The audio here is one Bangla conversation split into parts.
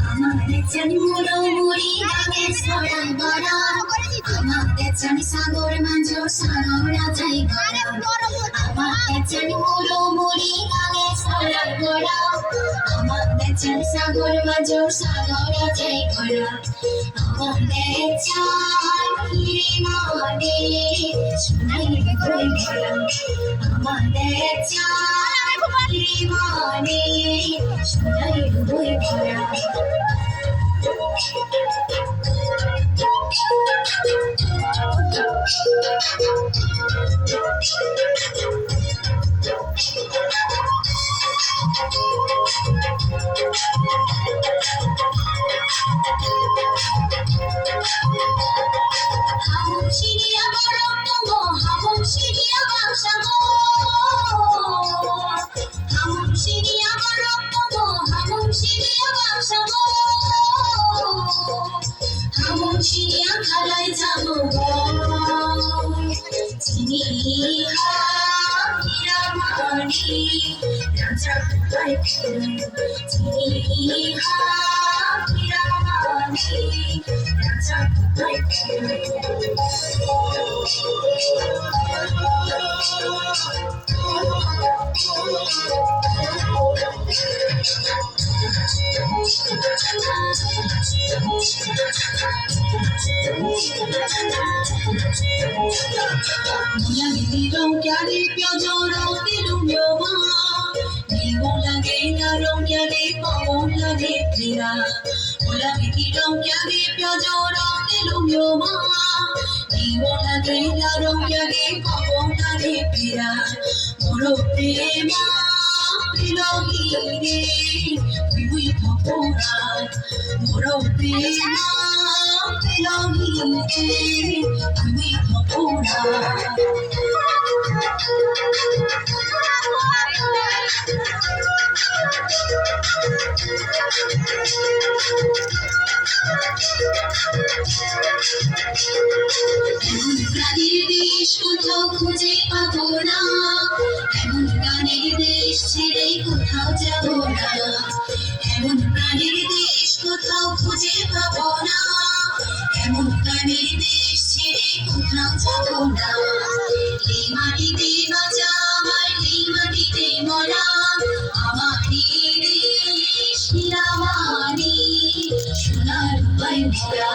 আমাদের জানি মুড়ো মুড়ি গানে ছড়াই বড় আমাদের জানি সাগর মাঝ সাগরা যাই আমাদের জানি মুড়ো মুড়ি গানে ছড়াই বড় আমাদের জানি সাগর মাঝ সাগরা যাই আমাদের চাই মাদে শোনাই বই আমাদের চাই মাদে শোনাই বই হামশিরিয়া বরতম হামশিরিয়া বাংশাগো হামশিরিয়া বরতম হামশিরিয়া বাংশাগো হামশিরিয়া খালাই যাবো চিনি হিরামানি রাজা ভাই চিনি হিরামানি রাজা ভাই Yang kyari pyo roti lumyo ma Nigo lage na rong kyari pawon lage priya Ola bikirong kyari pyo roti lumyo ma Nigo lage na rong kyari pawon lage priya Moro prema prilogire Vivi thapura Moro prema prilogire Vivi thapura এমন গানের দেশ কোথাও খুঁজে পাবো না এমন গানের দেশ ছেড়ে কোথাও যাবো না এমন গানের দেশ কোথাও খুঁজে পাবো না এমন গানের দেশ ছেড়ে কোথাও যাবো না এই মাটিতে বাঁচা আমার এই মাটিতে মরা আমারই দেশ নিরামানি সোনার রূপায় ভরা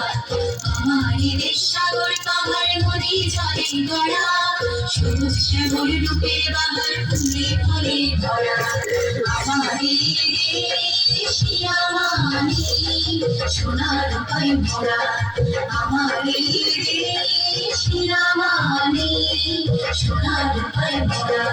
আমারই দেশ সাগর পাহাড় নদী জলে গড়া সবুজ শ্যামল রূপে বাহার ফুলে ফলে ভরা আমারই দেশ নিরামানি সোনার রূপায় ভরা আমারই দেশ নিরামানি সোনার রূপায় ভরা